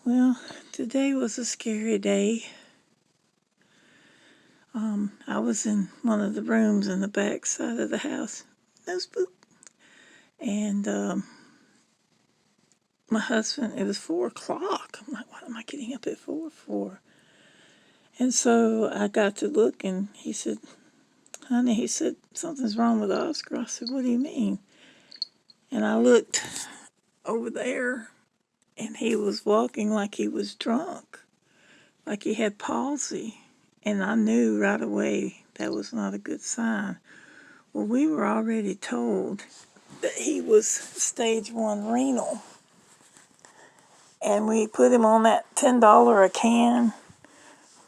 Well, today was a scary day. I was in one of the rooms in the back side of the house. No spook. And my husband, it was 4 o'clock. I'm like, why am I getting up at 4? And so I got to look and he said, honey, he said, something's wrong with Oscar. I said, what do you mean? And I looked over there and he was walking like he was drunk, like he had palsy. And I knew right away that was not a good sign. Well, we were already told that he was stage 1 renal. And we put him on that $10 a can,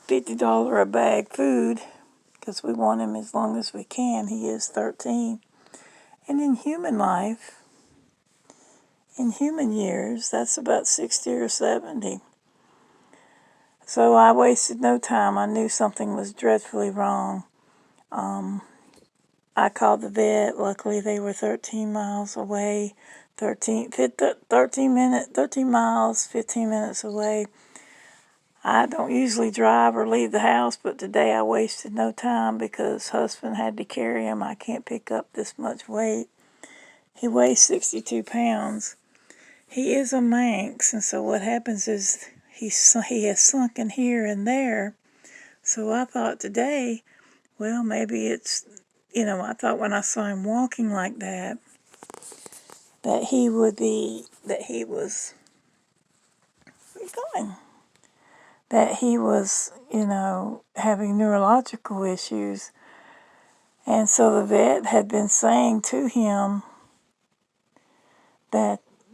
$50 a bag food because we want him as long as we can. He is 13. And in human life, in human years, that's about 60 or 70. So I wasted no time. I knew something was dreadfully wrong. I called the vet. Luckily, they were 13 miles away. 13 miles, 15 minutes away. I don't usually drive or leave the house, but today I wasted no time because husband had to carry him. I can't pick up this much weight. He weighs 62 pounds. He is a Manx, and so what happens is he has sunken here and there. So I thought today, well, maybe it's, I thought when I saw him walking like that he was, where are you going? That he was, having neurological issues. And so the vet had been saying to him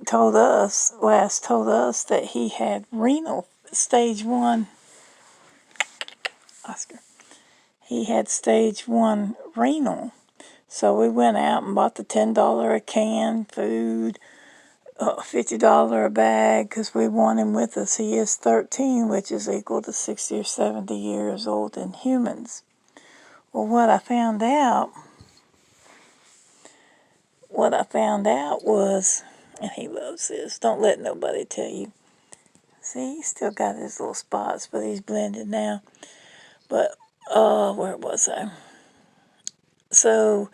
told us that he had renal stage 1. Oscar. He had stage 1 renal. So we went out and bought the $10 a can food, $50 a bag, because we want him with us. He is 13, which is equal to 60 or 70 years old in humans. Well, what I found out was, and he loves this, don't let nobody tell you. See, he's still got his little spots, but he's blended now. But, where was I? So,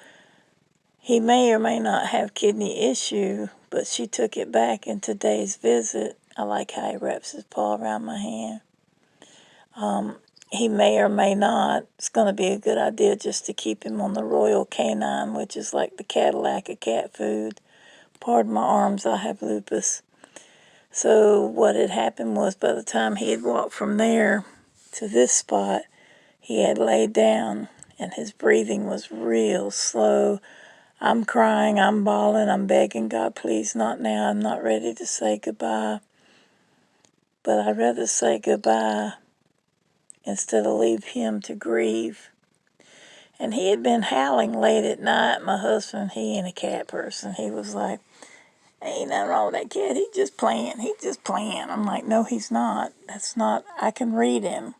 he may or may not have kidney issue, but she took it back in today's visit. I like how he wraps his paw around my hand. He may or may not. It's going to be a good idea just to keep him on the Royal Canine, which is like the Cadillac of cat food. Pardon my arms, I have lupus. So what had happened was by the time he had walked from there to this spot, he had laid down and his breathing was real slow. I'm crying, I'm bawling, I'm begging God, please not now. I'm not ready to say goodbye. But I'd rather say goodbye instead of leave him to grieve. And he had been howling late at night. My husband, he ain't a cat person. He was like, ain't nothing wrong with that cat. He's just playing. I'm like, no, he's not. That's not, I can read him.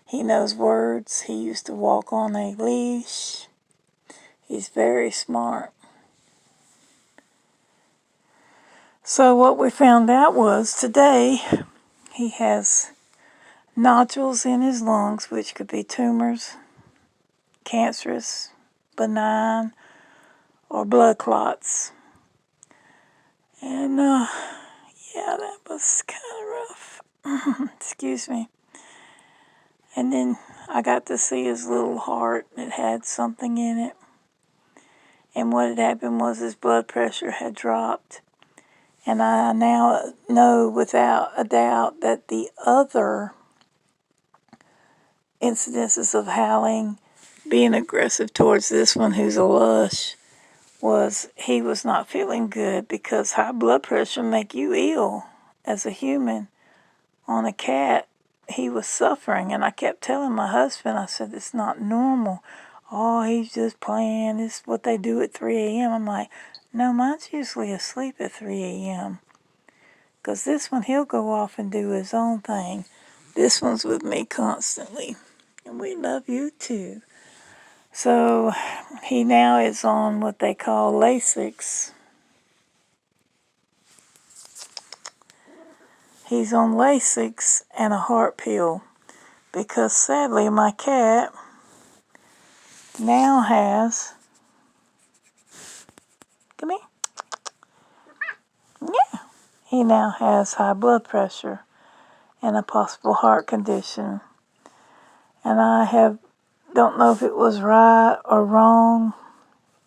He knows words. He used to walk on a leash. He's very smart. So what we found out was today he has nodules in his lungs, which could be tumors, cancerous, benign, or blood clots. And, yeah, that was kind of rough. Excuse me. And then I got to see his little heart. It had something in it. And what had happened was his blood pressure had dropped. And I now know without a doubt that the other incidences of howling, being aggressive towards this one who's a lush, was he was not feeling good because high blood pressure make you ill as a human. On a cat, he was suffering, and I kept telling my husband, I said, it's not normal. Oh, he's just playing. This is what they do at 3 a.m. I'm like, no, mine's usually asleep at 3 a.m. Because this one, he'll go off and do his own thing. This one's with me constantly. And we love you too. So he now is on what they call Lasix. he's on Lasix and a heart pill because sadly my cat now has, come here, yeah, he now has high blood pressure and a possible heart condition. And don't know if it was right or wrong.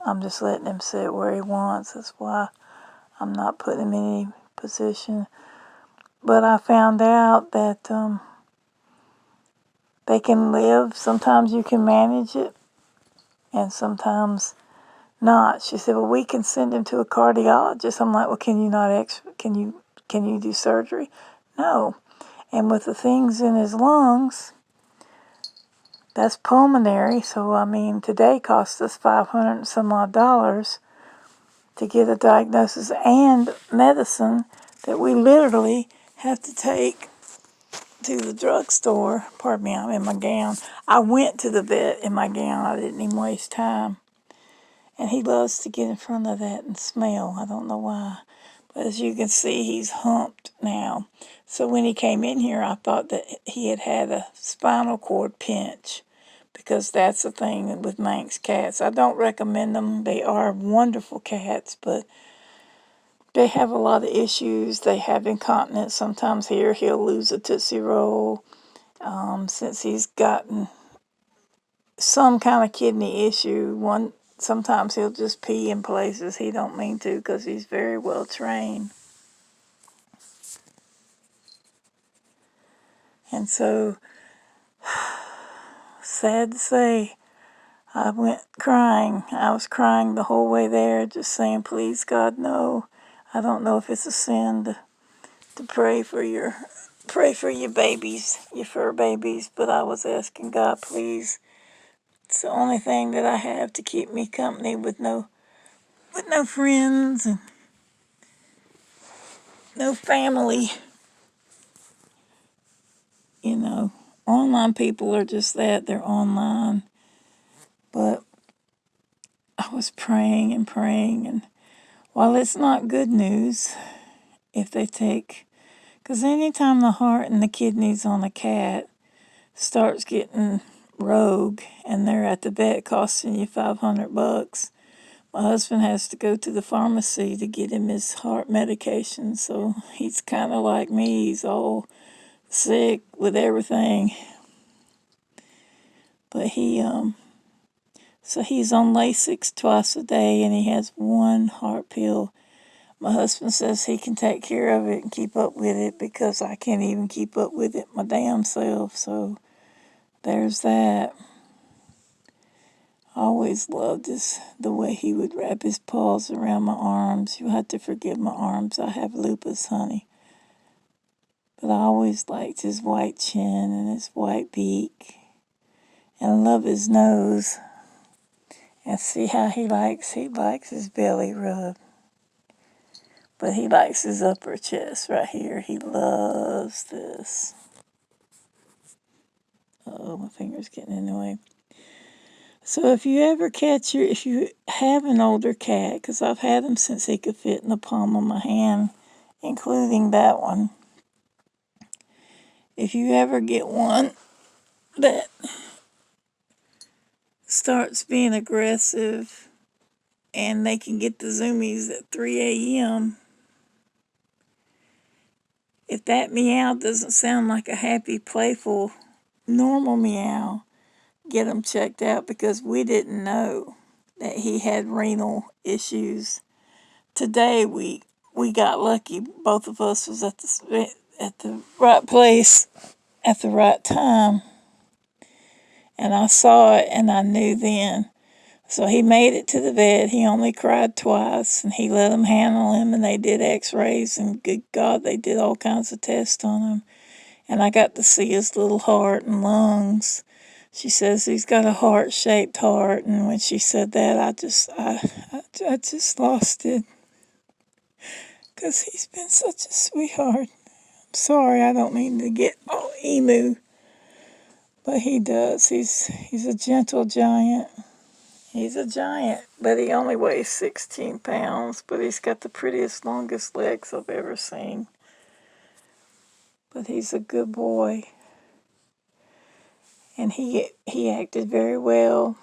I'm just letting him sit where he wants. That's why I'm not putting him in any position. But I found out that they can live. Sometimes you can manage it, and sometimes not. She said, "Well, we can send him to a cardiologist." I'm like, "Well, can you not can you do surgery?" No. And with the things in his lungs, that's pulmonary. So I mean, today cost us $500 and some odd to get a diagnosis and medicine that we literally have to take to the drugstore. Pardon me, I'm in my gown. I went to the vet in my gown. I didn't even waste time. And he loves to get in front of that and smell. I don't know why. But as you can see, he's humped now. So when he came in here, I thought that he had a spinal cord pinch, because that's the thing with Manx cats. I don't recommend them. They are wonderful cats, but they have a lot of issues. They have incontinence. Sometimes here he'll lose a Tootsie Roll. Since he's gotten some kind of kidney issue, sometimes he'll just pee in places he don't mean to because he's very well trained. And so, sad to say, I went crying. I was crying the whole way there, just saying, "Please, God, no. I don't know if it's a sin to pray for your babies, your fur babies, but I was asking God, please. It's the only thing that I have to keep me company with no friends and no family. You know, online people are just that. They're online. But I was praying and praying, and while it's not good news, if they take, because anytime the heart and the kidneys on a cat starts getting rogue and they're at the vet costing you $500, my husband has to go to the pharmacy to get him his heart medication. So he's kind of like me. He's all sick with everything. But so he's on Lasix twice a day and he has one heart pill. My husband says he can take care of it and keep up with it because I can't even keep up with it my damn self. So there's that. I always loved the way he would wrap his paws around my arms. You have to forgive my arms. I have lupus, honey. But I always liked his white chin and his white beak. And I love his nose. And see how he likes his belly rub. But he likes his upper chest right here. He loves this. Oh, my finger's getting in the way. So if you have an older cat, because I've had him since he could fit in the palm of my hand, including that one. If you ever get one that starts being aggressive and they can get the zoomies at 3 a.m., if that meow doesn't sound like a happy, playful, normal meow, get them checked out, because we didn't know that he had renal issues. Today we got lucky. Both of us was at the right place at the right time, and I saw it and I knew then. So he made it to the vet. He only cried twice, and he let them handle him, and they did x-rays, and good God, they did all kinds of tests on him. And I got to see his little heart and lungs. She says he's got a heart-shaped heart, and when she said that, I just lost it. Because he's been such a sweetheart. I'm sorry, I don't mean to get all emu. But he does. He's a gentle giant. He's a giant, but he only weighs 16 pounds, but he's got the prettiest, longest legs I've ever seen. but he's a good boy. And he acted very well.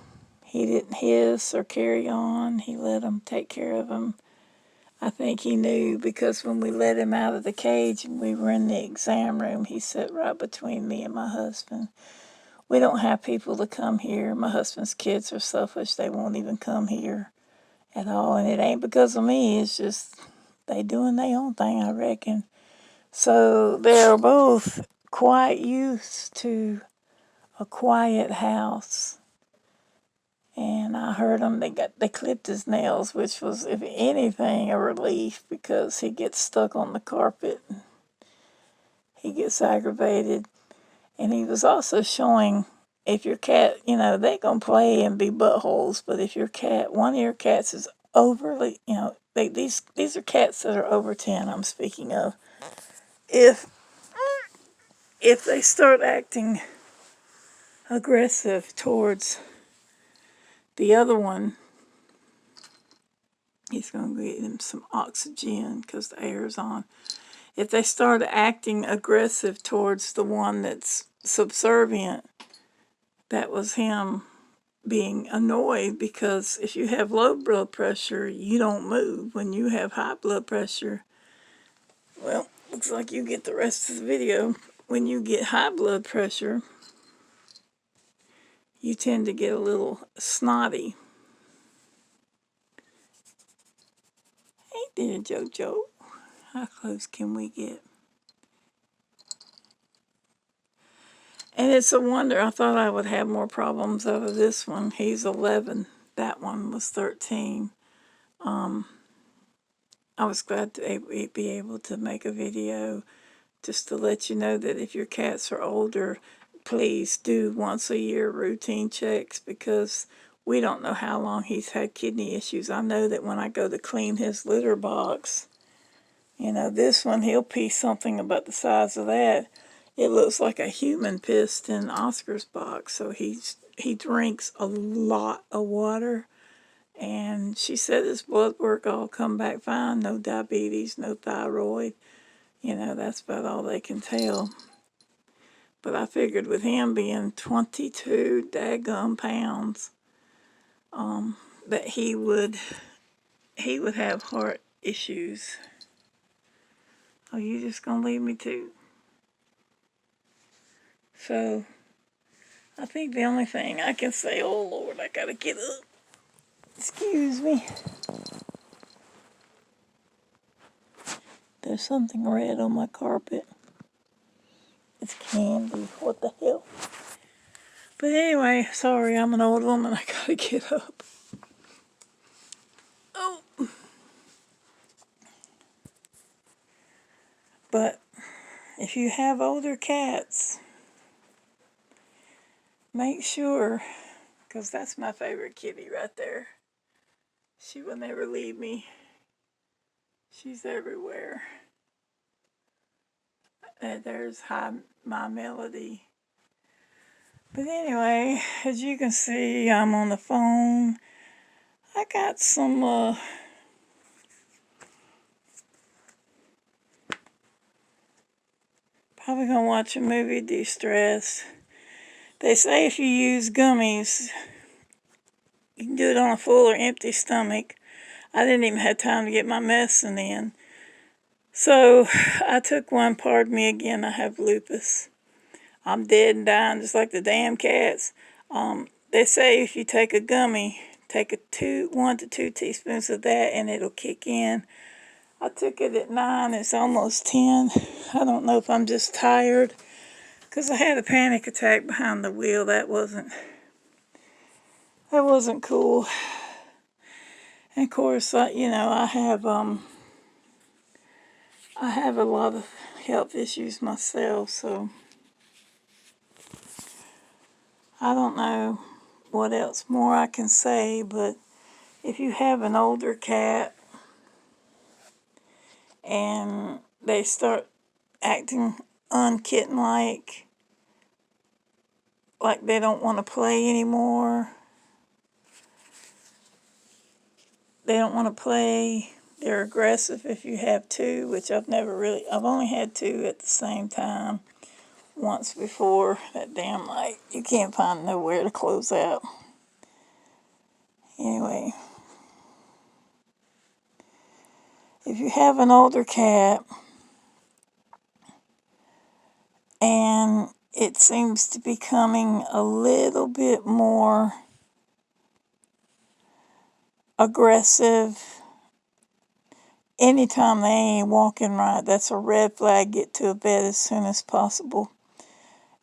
He didn't hiss or carry on. He let them take care of him. I think he knew, because when we let him out of the cage and we were in the exam room, he sat right between me and my husband. We don't have people to come here. My husband's kids are selfish. They won't even come here at all. And it ain't because of me. It's just they doing their own thing, I reckon. So they're both quite used to a quiet house. And I heard them, they clipped his nails, which was, if anything, a relief, because he gets stuck on the carpet. He gets aggravated. And he was also showing, if your cat, they going to play and be buttholes, but if one of your cats is overly, these are cats that are over 10 I'm speaking of. If they start acting aggressive towards the other one, he's going to get him some oxygen because the air's on. If they start acting aggressive towards the one that's subservient, that was him being annoyed, because if you have low blood pressure, you don't move. When you have high blood pressure, well, looks like you get the rest of the video. When you get high blood pressure, you tend to get a little snotty. Hey there, JoJo. How close can we get? And it's a wonder. I thought I would have more problems out of this one. He's 11. That one was 13. I was glad to be able to make a video just to let you know that if your cats are older, please do once a year routine checks, because we don't know how long he's had kidney issues. I know that when I go to clean his litter box, this one, he'll pee something about the size of that. It looks like a human pissed in Oscar's box. So he drinks a lot of water. And she said his blood work all come back fine. No diabetes, no thyroid. That's about all they can tell. But I figured with him being 22 daggum pounds, that he would have heart issues. Oh, you just gonna leave me too? So I think the only thing I can say, oh Lord, I gotta get up. Excuse me. There's something red on my carpet. It's candy. What the hell? But anyway, sorry, I'm an old woman. I gotta get up. Oh. But if you have older cats, make sure, because that's my favorite kitty right there. She will never leave me. She's everywhere. There's my Melody. But anyway, as you can see, I'm on the phone. I got some, probably gonna watch a movie, de-stress. They say if you use gummies, you can do it on a full or empty stomach. I didn't even have time to get my medicine in. So I took one. Pardon me again, I have lupus. I'm dead and dying just like the damn cats. They say if you take a gummy, take 1 to 2 teaspoons of that and it'll kick in. I took it at 9. It's almost 10. I don't know if I'm just tired, because I had a panic attack behind the wheel. That wasn't cool. And of course, I have a lot of health issues myself, so I don't know what else more I can say. But if you have an older cat and they start acting unkitten-like, like they don't want to play anymore, they They're aggressive if you have two, which I've only had two at the same time once before. That damn light, you can't find nowhere to close out. Anyway, if you have an older cat and it seems to be becoming a little bit more aggressive anytime they ain't walking right, that's a red flag. Get to a vet as soon as possible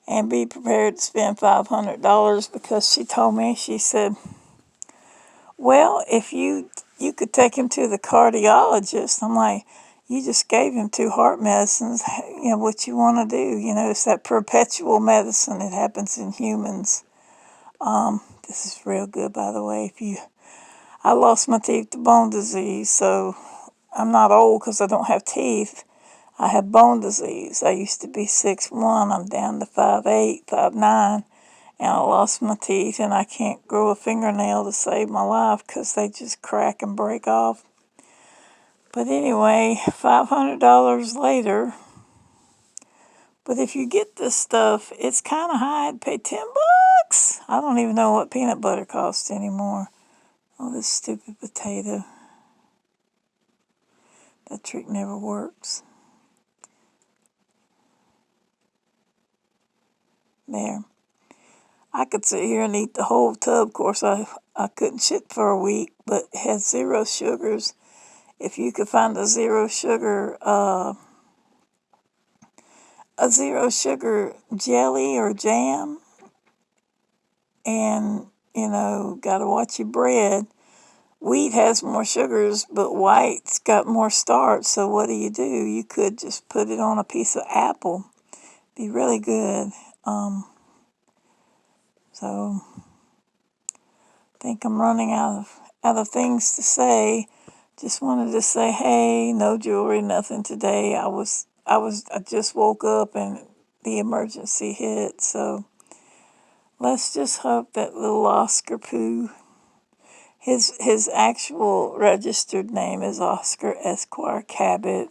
and be prepared to spend $500 because she told me, she said, well, if you could take him to the cardiologist. I'm like, you just gave him two heart medicines. You know what you want to do. You know, it's that perpetual medicine. It happens in humans. This is real good, by the way. I lost my teeth to bone disease, so I'm not old because I don't have teeth. I have bone disease. I used to be 6'1". I'm down to 5'8", 5'9", and I lost my teeth, and I can't grow a fingernail to save my life because they just crack and break off. But anyway, $500 later. But if you get this stuff, it's kind of high. I'd pay $10. I don't even know what peanut butter costs anymore. Oh, this stupid potato. That trick never works. There. I could sit here and eat the whole tub. Of course, I couldn't shit for a week, but it has zero sugars. If you could find a zero sugar jelly or jam, and gotta watch your bread. Wheat has more sugars, but white's got more starch. So what do? You could just put it on a piece of apple. Be really good. So I think I'm running out of things to say. Just wanted to say, hey, no jewelry, nothing today. I just woke up and the emergency hit. So let's just hope that little Oscar Pooh, his actual registered name is Oscar Esquire Cabot.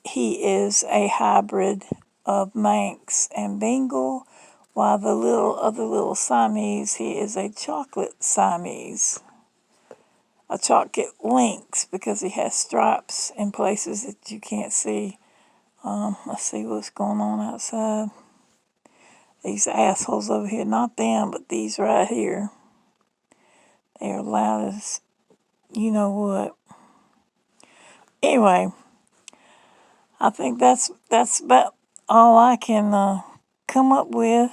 He is a hybrid of Manx and Bengal, while the little Siamese, he is a chocolate Siamese. A chocolate lynx because he has stripes in places that you can't see. Let's see what's going on outside. These assholes over here, not them, but these right here. They are loud as you know what. Anyway, I think that's about all I can come up with.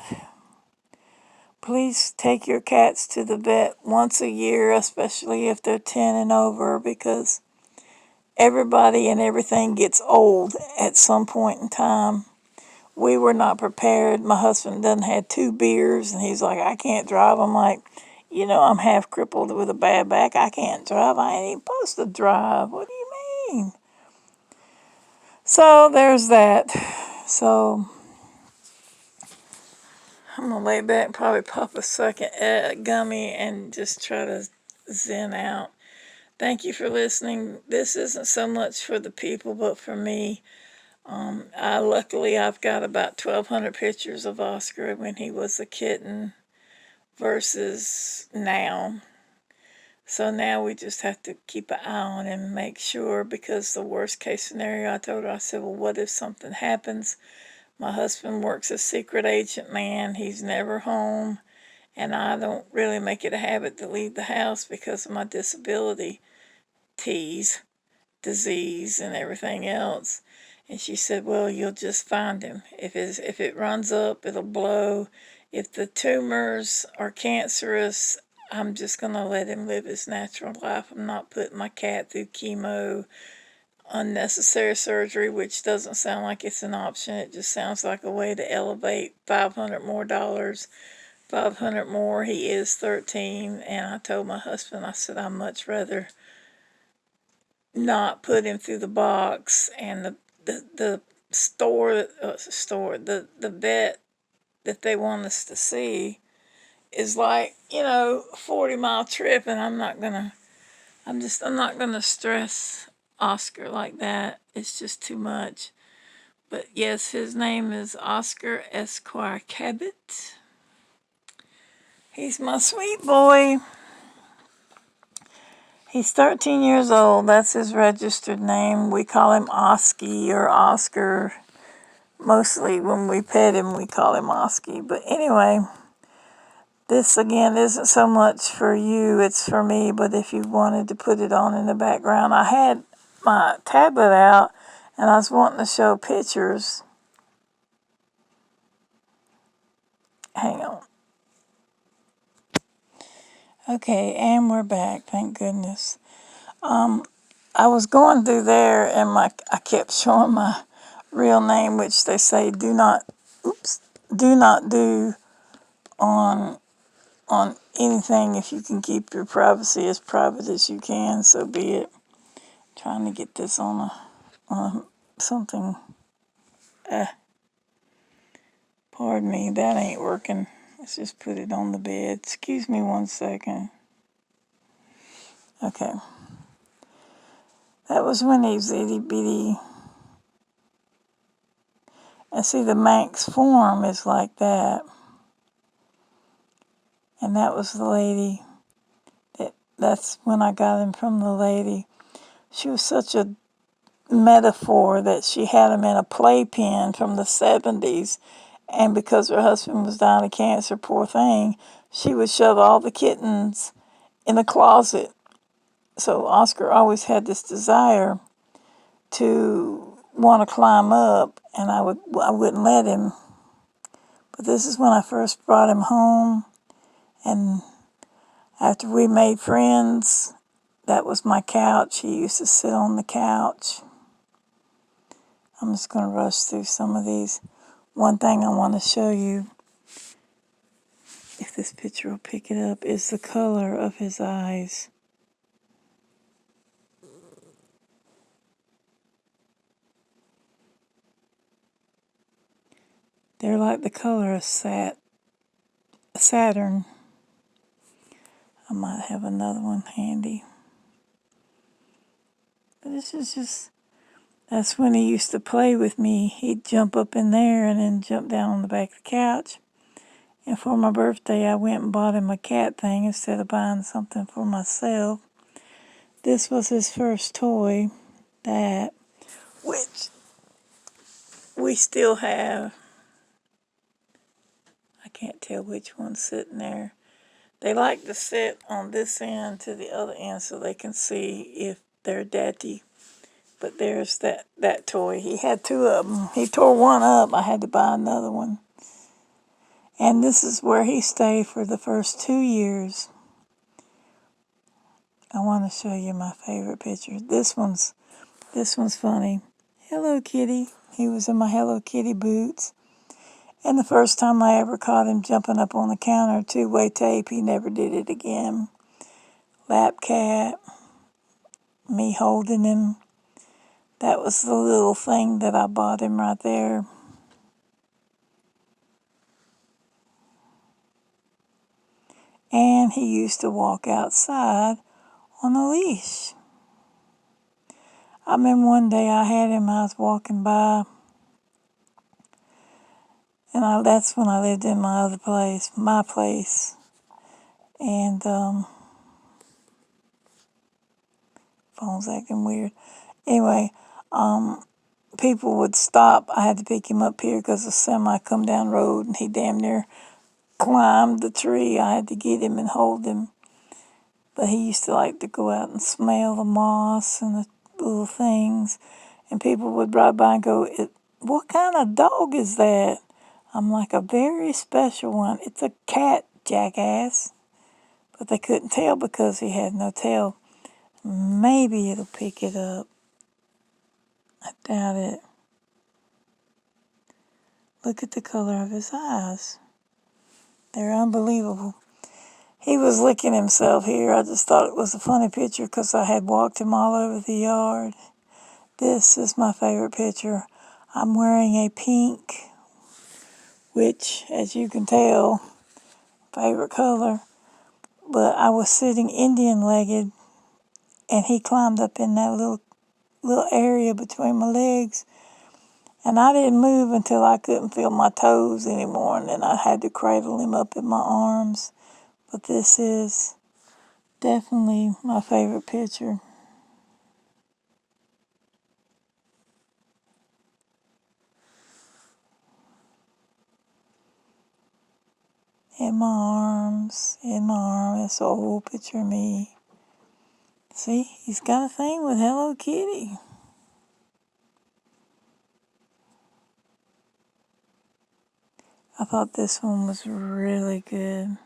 Please take your cats to the vet once a year, especially if they're 10 and over, because everybody and everything gets old at some point in time. We were not prepared. My husband done had 2 beers, and he's like, I can't drive. I'm like, I'm half crippled with a bad back. I can't drive. I ain't even supposed to drive. What do you mean? So there's that. So I'm going to lay back and probably pop a second gummy and just try to zen out. Thank you for listening. This isn't so much for the people, but for me. Luckily, I've got about 1,200 pictures of Oscar when he was a kitten versus now. So now we just have to keep an eye on him and make sure, because the worst case scenario, I told her, I said, well, what if something happens? My husband works as secret agent man. He's never home. And I don't really make it a habit to leave the house because of my disability, disease, and everything else. And she said, well, you'll just find him. If it runs up, it'll blow. If the tumors are cancerous, I'm just going to let him live his natural life. I'm not putting my cat through chemo, unnecessary surgery, which doesn't sound like it's an option. It just sounds like a way to elevate $500 more. 500 more. He is 13. And I told my husband, I said, I'd much rather not put him through the box. And the the the vet that they want us to see is like, 40-mile trip, and I'm not gonna I'm not going to stress Oscar like that. It's just too much. But yes, his name is Oscar Esquire Cabot. He's my sweet boy. He's 13 years old. That's his registered name. We call him Oski or Oscar. Mostly when we pet him, we call him Oski. But anyway, this again isn't so much for you, it's for me. But if you wanted to put it on in the background, I had my tablet out and I was wanting to show pictures. Hang on. Okay, and we're back. Thank goodness. I was going through there and I kept showing my real name, which they say do not do on anything. If you can keep your privacy as private as you can, so be it. Trying to get this on something. Pardon me, that ain't working. Let's just put it on the bed. Excuse me 1 second. Okay. That was when he was itty bitty. And see, the Manx form is like that. And that was the lady. That's when I got him from the lady. She was such a metaphor that she had him in a playpen from the 70s. And because her husband was dying of cancer, poor thing, she would shove all the kittens in a closet. So Oscar always had this desire to want to climb up, and I wouldn't let him. But this is when I first brought him home, and after we made friends, that was my couch. He used to sit on the couch. I'm just going to rush through some of these. One thing I want to show you, if this picture will pick it up, is the color of his eyes. They're like the color of Saturn. I might have another one handy. But this is just, that's when he used to play with me. He'd jump up in there and then jump down on the back of the couch. And for my birthday, I went and bought him a cat thing instead of buying something for myself. This was his first toy, that, which we still have. I can't tell which one's sitting there. They like to sit on this end to the other end so they can see if they're daddy. But there's that toy. He had two of them. He tore one up. I had to buy another one. And this is where he stayed for the first 2 years. I want to show you my favorite picture. This one's funny. Hello Kitty. He was in my Hello Kitty boots. And the first time I ever caught him jumping up on the counter, two-way tape, he never did it again. Lap cat, me holding him. That was the little thing that I bought him right there. And he used to walk outside on a leash. I remember one day I had him, I was walking by, and that's when I lived in my other place, my place. And phone's acting weird. Anyway, people would stop. I had to pick him up here because the semi come down the road and he damn near climbed the tree. I had to get him and hold him. But he used to like to go out and smell the moss and the little things. And people would ride by and go, "What kind of dog is that?" I'm like, "A very special one. It's a cat, jackass." But they couldn't tell because he had no tail. Maybe it'll pick it up. I doubt it. Look at the color of his eyes. They're unbelievable. He was licking himself here. I just thought it was a funny picture because I had walked him all over the yard. This is my favorite picture. I'm wearing a pink, which, as you can tell, favorite color. But I was sitting Indian-legged and he climbed up in that little area between my legs. And I didn't move until I couldn't feel my toes anymore, and then I had to cradle him up in my arms. But this is definitely my favorite picture. In my arms, It's an old picture of me. See, he's got a thing with Hello Kitty. I thought this one was really good.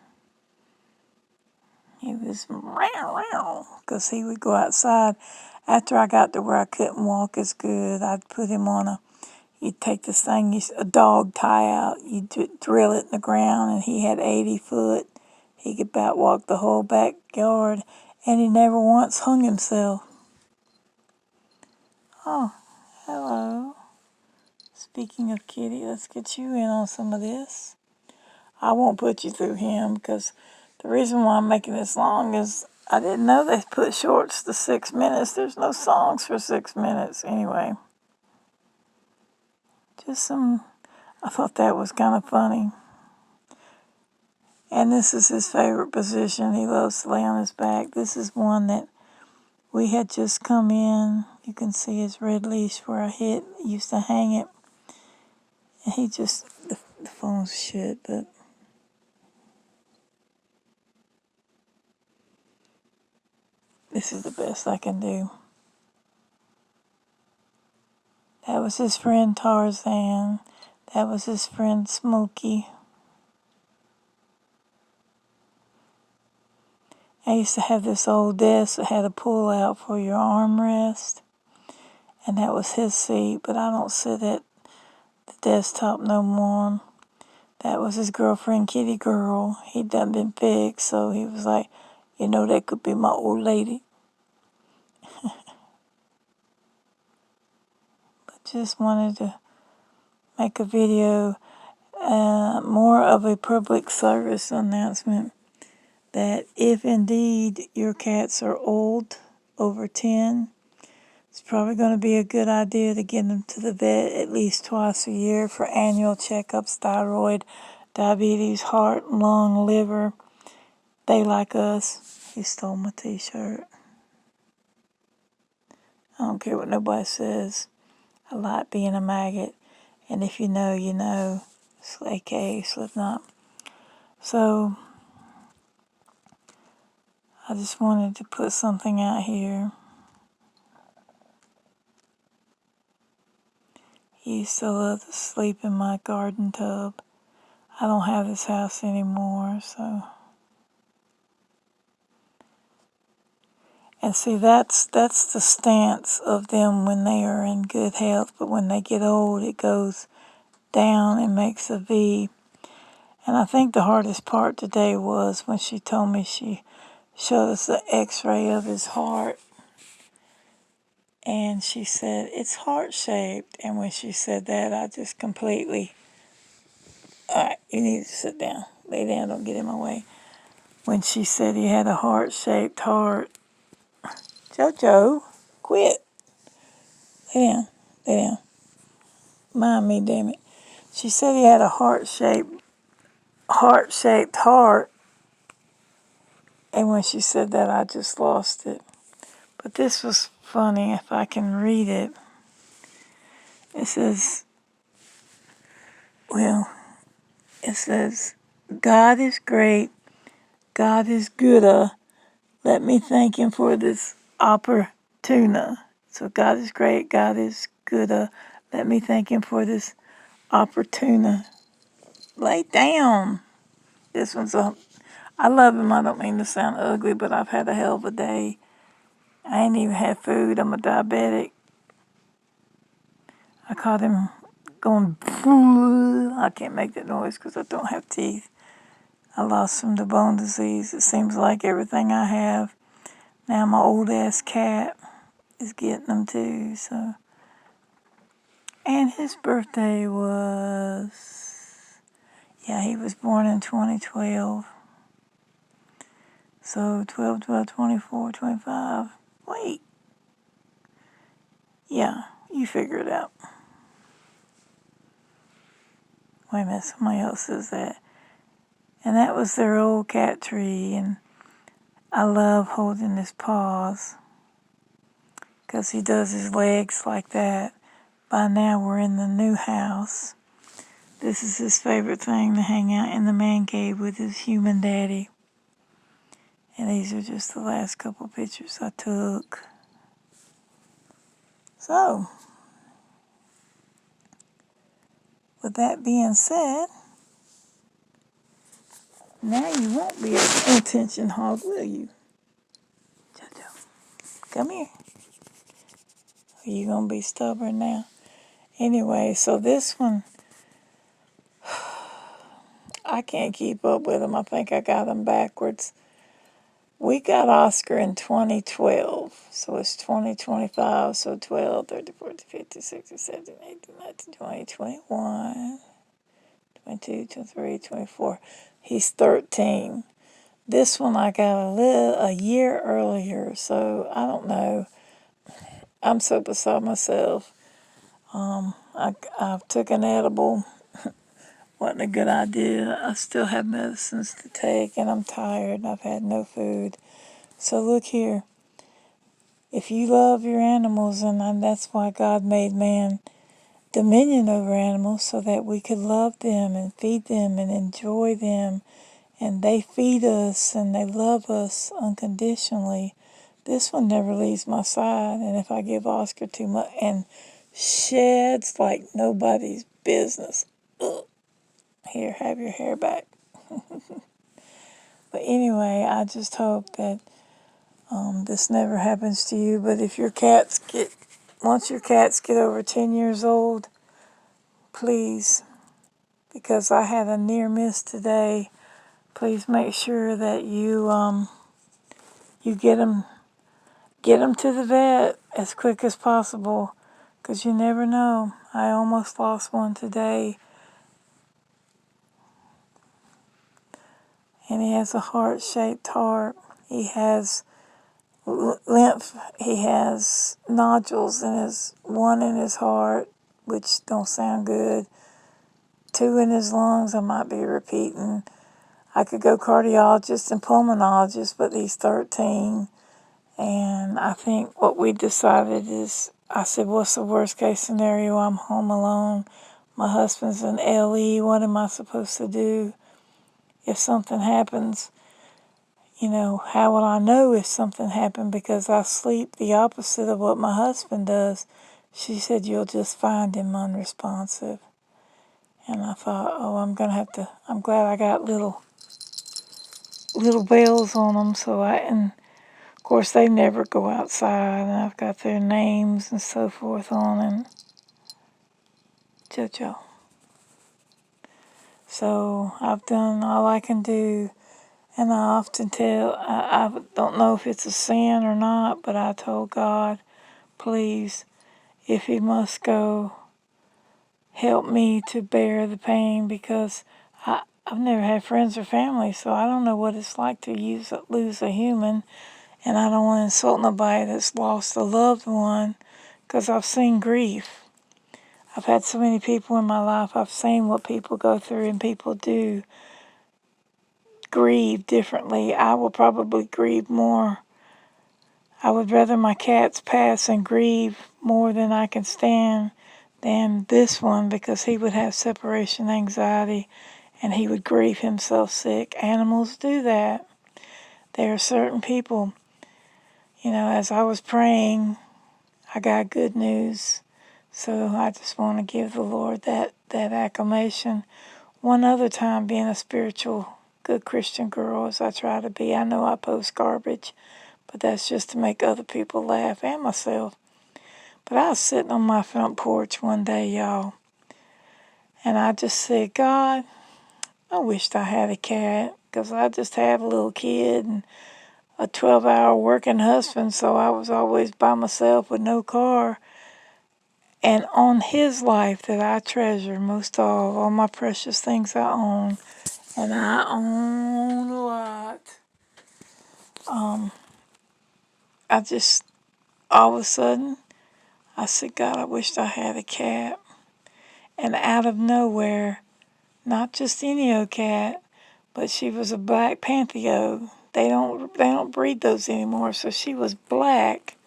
He was because he would go outside. After I got to where I couldn't walk as good, I'd put him on you'd take this thing, a dog tie out, you'd drill it in the ground, and he had 80 foot. He could about walk the whole backyard, and he never once hung himself. Oh, hello. Speaking of Kitty, let's get you in on some of this. I won't put you through him because the reason why I'm making this long is I didn't know they put shorts to 6 minutes. There's no songs for 6 minutes anyway. I thought that was kind of funny. And this is his favorite position. He loves to lay on his back. This is one that we had just come in. You can see his red leash where I used to hang it. And the phone's shit, but this is the best I can do. That was his friend Tarzan. That was his friend Smokey. I used to have this old desk that had a pull out for your armrest. And that was his seat, but I don't sit at the desktop no more. That was his girlfriend, Kitty Girl. He'd done been fixed, so he was like, that could be my old lady. But just wanted to make a video, more of a public service announcement, that if indeed your cats are old, over 10, it's probably going to be a good idea to get them to the vet at least twice a year for annual checkups, thyroid, diabetes, heart, lung, liver. They like us. He stole my t-shirt. I don't care what nobody says. I like being a maggot. And if you know, you know. AKA Slipknot. So, I just wanted to put something out here. He used to love to sleep in my garden tub. I don't have this house anymore, so. And see, that's the stance of them when they are in good health, but when they get old, it goes down and makes a V. And I think the hardest part today was when she told me she showed us the x-ray of his heart. And she said, it's heart-shaped. And when she said that, I just completely, all right, you need to sit down. Lay down, don't get in my way. When she said he had a heart-shaped heart, JoJo, quit. Lay down. Mind me, damn it. She said he had a heart-shaped heart. And when she said that, I just lost it. But this was funny, if I can read it. It says, God is great, God is good. Let me thank him for this opportunity. So God is great, God is good. Let me thank him for this opportunity. Lay down. I love him. I don't mean to sound ugly, but I've had a hell of a day. I ain't even had food. I'm a diabetic. I caught him going, I can't make that noise because I don't have teeth. I lost him to bone disease. It seems like everything I have. Now my old ass cat is getting them too, so. And his birthday he was born in 2012. So 12, 12, 24, 25. Wait. Yeah, you figure it out. Wait a minute, somebody else says that. And that was their old cat tree, and I love holding his paws because he does his legs like that. By now we're in the new house. This is his favorite thing, to hang out in the man cave with his human daddy. And these are just the last couple pictures I took. So, with that being said, now you won't be an attention hog, will you? Jojo, come here. Are you going to be stubborn now? Anyway, so this one, I can't keep up with them. I think I got them backwards. We got Oscar in 2012, so it's 2025, so 12, 30, 40, 50, 60, 70, 80, 19, 20, 21, 22, 23, 24. He's 13. This one I got a year earlier, so I don't know. I'm so beside myself. I took an edible. Wasn't a good idea. I still have medicines to take, and I'm tired, and I've had no food. So look here. If you love your animals, and that's why God made man dominion over animals, so that we could love them and feed them and enjoy them, and they feed us and they love us unconditionally. This one never leaves my side, and if I give Oscar too much, and sheds like nobody's business. Ugh. Here, have your hair back. But anyway, I just hope that this never happens to you. But if once your cats get over 10 years old, please, because I had a near miss today, please make sure that you get them to the vet as quick as possible, because you never know. I almost lost one today, and he has a heart-shaped heart. He has lymph. He has nodules one in his heart, which don't sound good. 2 in his lungs. I might be repeating. I could go cardiologist and pulmonologist, but he's 13. And I think what we decided is, I said, what's the worst case scenario? I'm home alone. My husband's in LE. What am I supposed to do if something happens? How will I know if something happened? Because I sleep the opposite of what my husband does. She said, you'll just find him unresponsive. And I thought, oh, I'm glad I got little bells on them. And of course they never go outside, and I've got their names and so forth on, and Jojo. So I've done all I can do. And I often I don't know if it's a sin or not, but I told God, please, if he must go, help me to bear the pain, because I've never had friends or family, so I don't know what it's like to lose a human, and I don't want to insult nobody that's lost a loved one, because I've seen grief. I've had so many people in my life, I've seen what people go through, and people do grieve differently. I will probably grieve more. I would rather my cats pass and grieve more than I can stand than this one, because he would have separation anxiety and he would grieve himself sick. Animals do that. There are certain people, as I was praying, I got good news. So I just want to give the Lord that acclamation. One other time, being a spiritual, good Christian girl as I try to be, I know I post garbage, but that's just to make other people laugh and myself. But I was sitting on my front porch one day, y'all, and I just said, God, I wished I had a cat, because I just had a little kid and a 12-hour working husband, so I was always by myself with no car. And on his life that I treasure most of all my precious things I own, and I own a lot, I just all of a sudden, I said, God, I wished I had a cat. And out of nowhere, not just any old cat, but she was a black Pantheo. They don't breed those anymore, so she was black,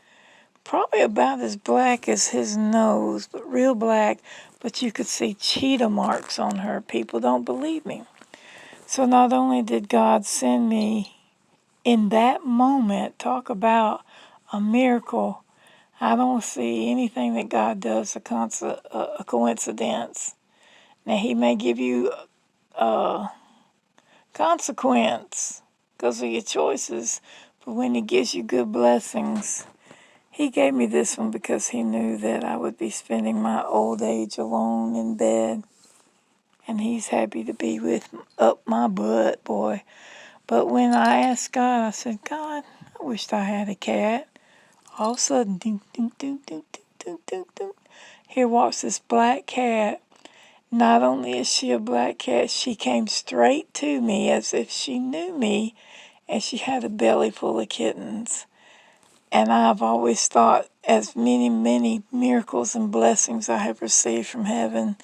probably about as black as his nose, but real black. But you could see cheetah marks on her. People don't believe me. So not only did God send me in that moment, talk about a miracle. I don't see anything that God does a coincidence. Now He may give you a consequence because of your choices, but when He gives you good blessings, He gave me this one because He knew that I would be spending my old age alone in bed, and He's happy to be with up my butt, boy. But when I asked God, I said, God, I wished I had a cat. All of a sudden, ding, ding, ding, ding, ding, ding, ding, ding. Here walks this black cat. Not only is she a black cat, she came straight to me as if she knew me, and she had a belly full of kittens. And I've always thought, as many, many miracles and blessings I have received from heaven.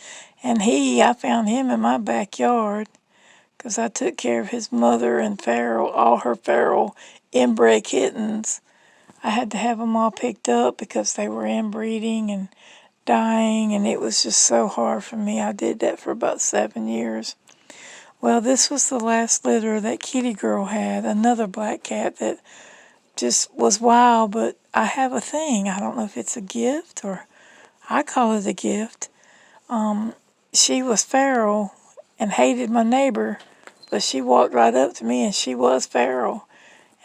And I found him in my backyard because I took care of his mother and all her feral inbred kittens. I had to have them all picked up because they were inbreeding and dying, and it was just so hard for me. I did that for about 7 years. Well, this was the last litter that Kitty Girl had, another black cat that just was wild, but I have a thing. I don't know if it's a gift or I call it a gift. She was feral and hated my neighbor, but she walked right up to me and she was feral.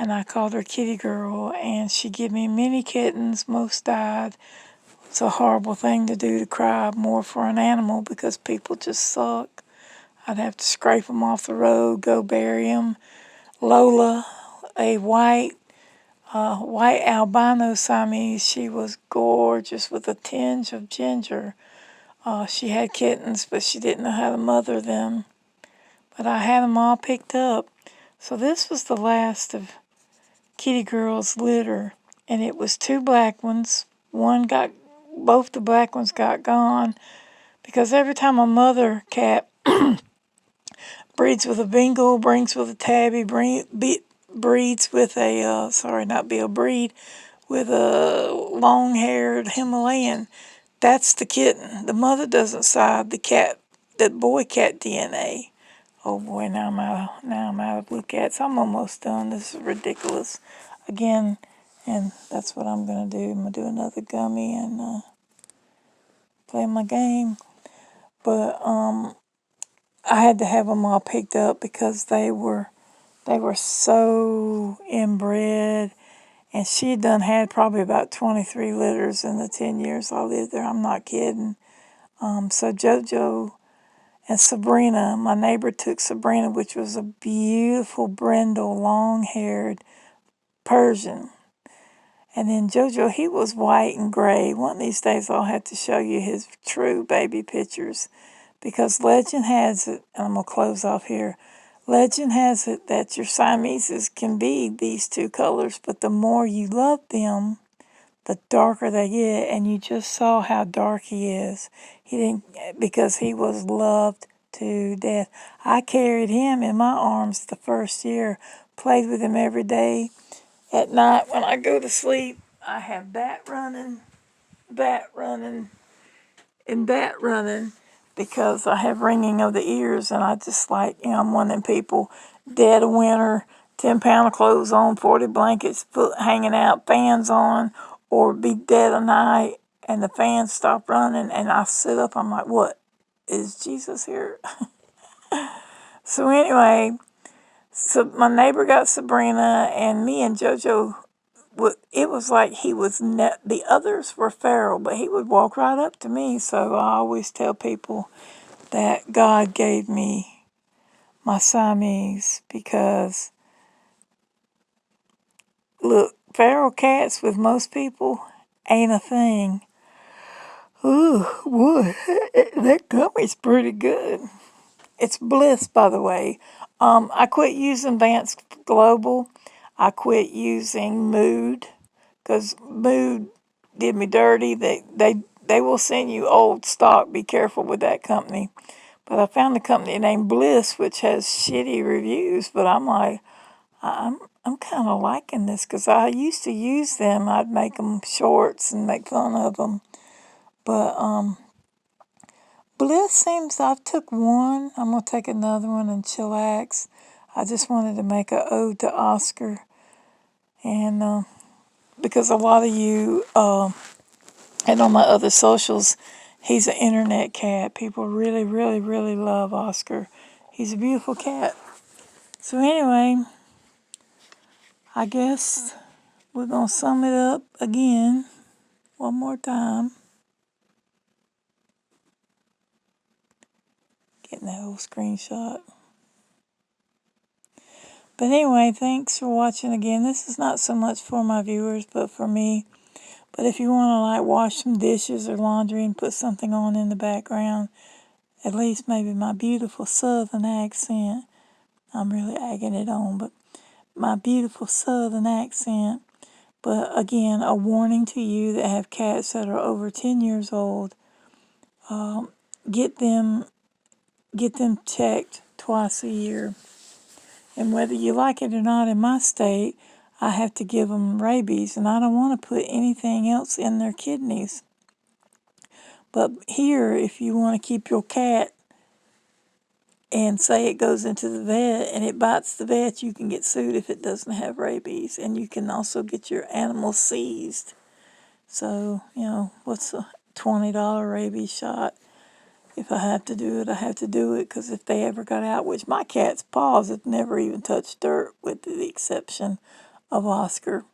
And I called her Kitty Girl, and she gave me many kittens. Most died. It's a horrible thing to do, to cry more for an animal because people just suck. I'd have to scrape them off the road, go bury them. Lola, a white albino Siamese, she was gorgeous with a tinge of ginger. She had kittens, but she didn't know how to mother them. But I had them all picked up. So this was the last of Kitty Girl's litter, and it was 2 black ones. Both the black ones got gone because every time a mother cat breeds with a Bengal, brings with a tabby, breeds with breed with a long-haired Himalayan. That's the kitten. The mother doesn't side the boy cat DNA. Oh boy, now I'm out of blue cats. I'm almost done. This is ridiculous. Again, and that's what I'm gonna do. I'm gonna do another gummy and play my game. But I had to have them all picked up because they were so inbred, and she done had probably about 23 litters in the 10 years I lived there. I'm not kidding. So JoJo and Sabrina, my neighbor took Sabrina, which was a beautiful brindle, long-haired Persian. And then JoJo, he was white and gray. One of these days I'll have to show you his true baby pictures because legend has it, and I'm going to close off here. Legend has it that your Siameses can be these 2 colors, but the more you love them, the darker they get. And you just saw how dark he is. He didn't, because he was loved to death. I carried him in my arms the first year, played with him every day. At night when I go to sleep, I have that running, and that running because I have ringing of the ears, and I just I'm one of them people, dead of winter, 10 pound of clothes on, 40 blankets hanging out, fans on, or be dead of night, and the fans stop running, and I sit up, I'm like, what, is Jesus here? So anyway, so my neighbor got Sabrina, and me and JoJo, it was like the others were feral, but he would walk right up to me. So I always tell people that God gave me my Siamese because, look, feral cats with most people ain't a thing. Ooh, boy, that gummy's pretty good. It's Bliss, by the way. I quit using Vance Global. I quit using Mood because Boo did me dirty. They will send you old stock. Be careful with that company. But I found a company named Bliss, which has shitty reviews. But I'm like, I'm kind of liking this because I used to use them. I'd make them shorts and make fun of them. But Bliss seems I've took one. I'm gonna take another one and chillax. I just wanted to make an ode to Oscar, and because a lot of you and on my other socials, he's an internet cat. People really, really, really love Oscar. He's a beautiful cat. So anyway, I guess we're gonna sum it up again one more time. Getting that whole screenshot. But anyway, thanks for watching again. This is not so much for my viewers, but for me. But if you want to like wash some dishes or laundry and put something on in the background, at least maybe my beautiful southern accent, I'm really egging it on, but my beautiful southern accent. But again, a warning to you that have cats that are over 10 years old, get them checked twice a year. And whether you like it or not, in my state, I have to give them rabies, and I don't want to put anything else in their kidneys. But here, if you want to keep your cat and say it goes into the vet and it bites the vet, you can get sued if it doesn't have rabies. And you can also get your animal seized. So, what's a $20 rabies shot? If I have to do it, I have to do it, because if they ever got out, which my cat's paws have never even touched dirt with the exception of Oscar,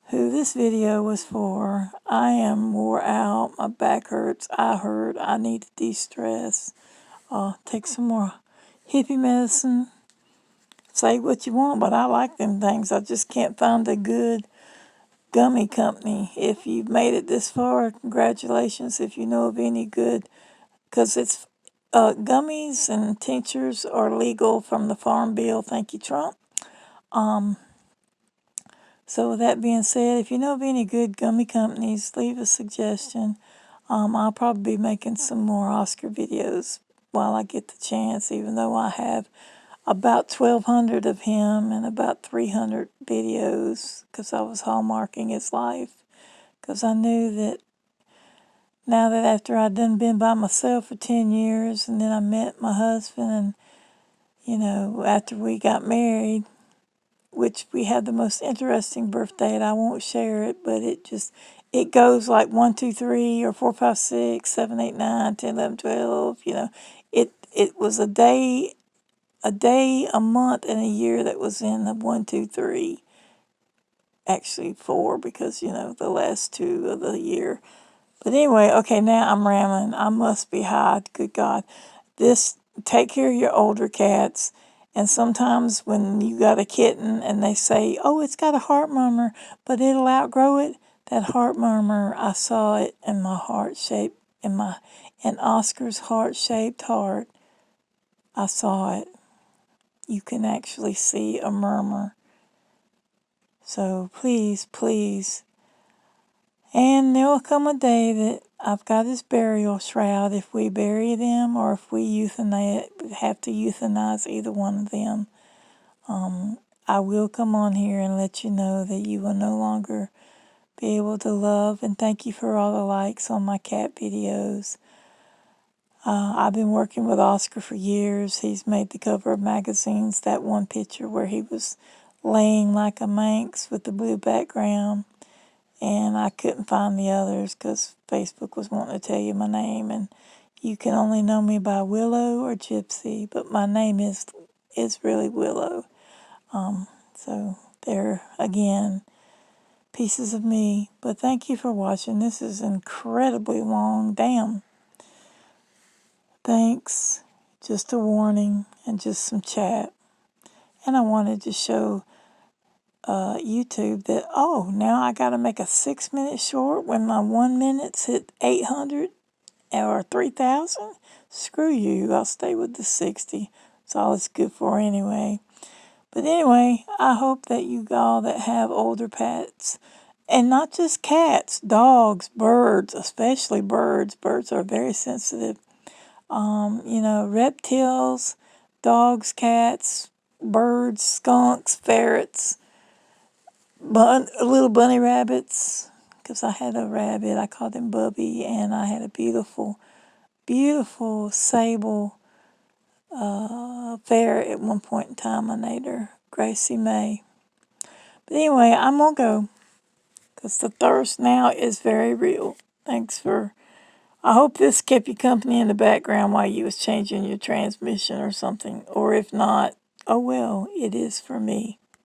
who this video was for. I am wore out, my back hurts, I hurt, I need to de-stress. Take some more hippie medicine. Say what you want, but I like them things. I just can't find a good gummy company. If you've made it this far, congratulations. If you know of any good, because it's gummies and tinctures are legal from the Farm Bill. Thank you, Trump. So with that being said, if you know of any good gummy companies, leave a suggestion. I'll probably be making some more Oscar videos while I get the chance, even though I have about 1,200 of him and about 300 videos, because I was hallmarking his life. Because I knew that now that after I'd done been by myself for 10 years, and then I met my husband, and, after we got married, which we had the most interesting birthday, and I won't share it, but it goes like 1, 2, 3, or 4, 5, 6, 7, 8, 9, 10, 11, 12, It was a day, a month, and a year that was in the 1, 2, 3. Actually 4, because, the last 2 of the year. But anyway, okay, now I'm rambling. I must be high. Good God. Take care of your older cats. And sometimes when you got a kitten and they say, oh, it's got a heart murmur, but it'll outgrow it. That heart murmur, I saw it in my heart shape, in Oscar's heart-shaped heart. I saw it. You can actually see a murmur. So please, please. And there will come a day that I've got his burial shroud if we bury them, or if we have to euthanize either one of them. I will come on here and let you know that you will no longer be able to love. And thank you for all the likes on my cat videos. I've been working with Oscar for years. He's made the cover of magazines. That one picture where he was laying like a Manx with the blue background. And I couldn't find the others because Facebook was wanting to tell you my name. And you can only know me by Willow or Gypsy. But my name is really Willow. So there, again, pieces of me. But thank you for watching. This is incredibly long. Damn. Thanks. Just a warning and just some chat. And I wanted to show YouTube that, now I got to make a 6-minute short when my 1 minute's hit 800 or 3,000. Screw you. I'll stay with the 60. That's all it's good for anyway. But anyway, I hope that you all that have older pets And not just cats, dogs, birds, especially birds. Birds are very sensitive. Reptiles, dogs, cats, birds, skunks, ferrets, little bunny rabbits. Because I had a rabbit, I called him Bubby, and I had a beautiful, beautiful sable ferret at one point in time. I named her Gracie May. But anyway, I'm going to go because the thirst now is very real. I hope this kept you company in the background while you was changing your transmission or something. Or if not, oh well, it is for me.